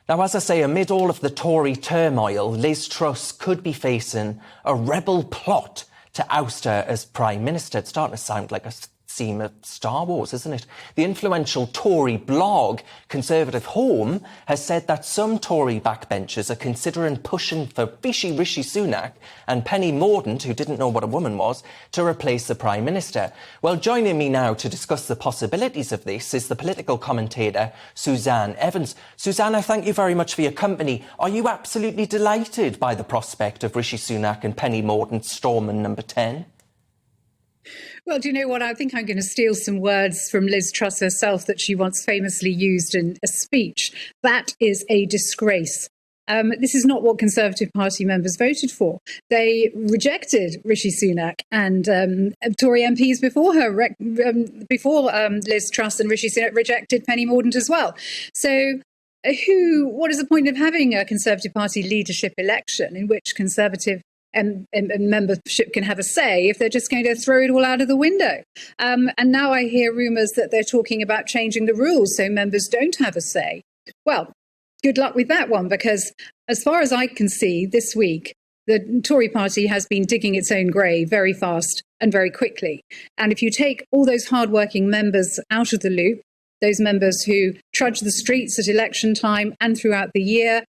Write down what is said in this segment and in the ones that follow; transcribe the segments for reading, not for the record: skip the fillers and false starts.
Now, as I say, amid all of the Tory turmoil, Liz Truss could be facing a rebel plot to oust her as Prime Minister. It's starting to sound like a scene of Star Wars, isn't it? The influential Tory blog, Conservative Home, has said that some Tory backbenchers are considering pushing for Rishi Sunak and Penny Mordaunt, who didn't know what a woman was, to replace the Prime Minister. Well, joining me now to discuss the possibilities of this is the political commentator Suzanne Evans. Suzanne, I thank you very much for your company. Are you absolutely delighted by the prospect of Rishi Sunak and Penny Mordaunt storming number 10? Well, do you know what? I think I'm going to steal some words from Liz Truss herself that she once famously used in a speech. That is a disgrace. This is not what Conservative Party members voted for. They rejected Rishi Sunak and Tory MPs before her, Liz Truss and Rishi Sunak rejected Penny Mordaunt as well. So what is the point of having a Conservative Party leadership election in which Conservative and membership can have a say if they're just going to throw it all out of the window? And now I hear rumours that they're talking about changing the rules so members don't have a say. Well, good luck with that one, because as far as I can see this week, the Tory party has been digging its own grave very fast and very quickly. And if you take all those hardworking members out of the loop, those members who trudge the streets at election time and throughout the year,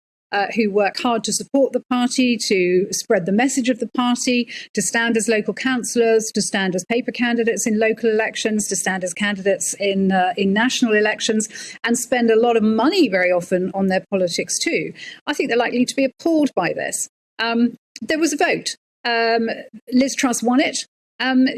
who work hard to support the party, to spread the message of the party, to stand as local councillors, to stand as paper candidates in local elections, to stand as candidates in national elections, and spend a lot of money very often on their politics too. I think they're likely to be appalled by this. There was a vote. Liz Truss won it.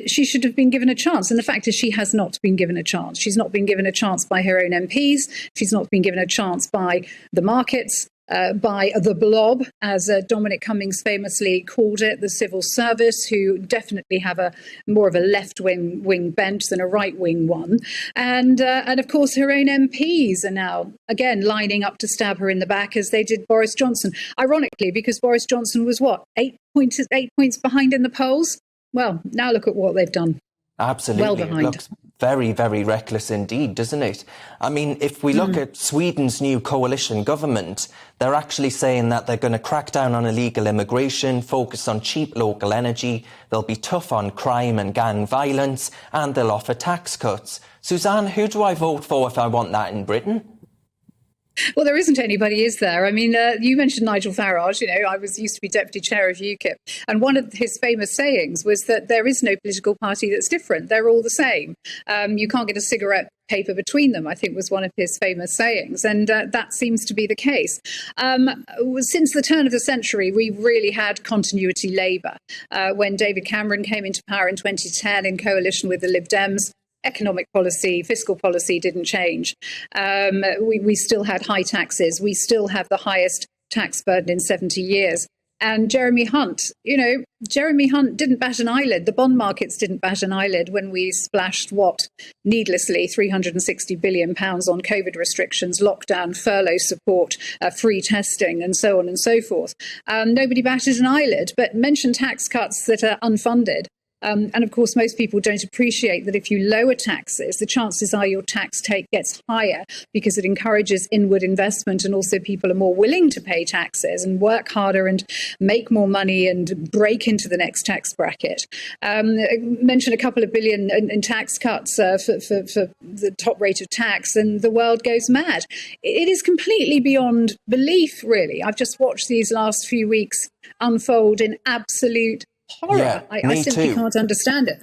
She should have been given a chance. And the fact is she has not been given a chance. She's not been given a chance by her own MPs. She's not been given a chance by the markets. By the blob, as Dominic Cummings famously called it, the civil service, who definitely have more of a left-wing bent than a right-wing one. And of course, her own MPs are now, again, lining up to stab her in the back, as they did Boris Johnson. Ironically, because Boris Johnson was, 8 points behind in the polls? Well, now look at what they've done. Absolutely. Well behind. It looks very, very reckless indeed, doesn't it? I mean, if we look at Sweden's new coalition government, they're actually saying that they're going to crack down on illegal immigration, focus on cheap local energy, they'll be tough on crime and gang violence, and they'll offer tax cuts. Suzanne, who do I vote for if I want that in Britain? Well, there isn't anybody, is there? I mean, you mentioned Nigel Farage. You know, I used to be deputy chair of UKIP. And one of his famous sayings was that there is no political party that's different. They're all the same. You can't get a cigarette paper between them, I think was one of his famous sayings. And that seems to be the case. Since the turn of the century, we've really had continuity Labour. When David Cameron came into power in 2010 in coalition with the Lib Dems, economic policy, fiscal policy didn't change. We still had high taxes. We still have the highest tax burden in 70 years. And Jeremy Hunt didn't bat an eyelid. The bond markets didn't bat an eyelid when we splashed, needlessly, £360 billion on COVID restrictions, lockdown, furlough support, free testing, and so on and so forth. Nobody batted an eyelid, but mentioned tax cuts that are unfunded. And of course, most people don't appreciate that if you lower taxes, the chances are your tax take gets higher because it encourages inward investment, and also people are more willing to pay taxes and work harder and make more money and break into the next tax bracket. Mention a couple of billion in tax cuts for the top rate of tax, and the world goes mad. It is completely beyond belief, really. I've just watched these last few weeks unfold in absolute horror. Yeah, I simply can't understand it.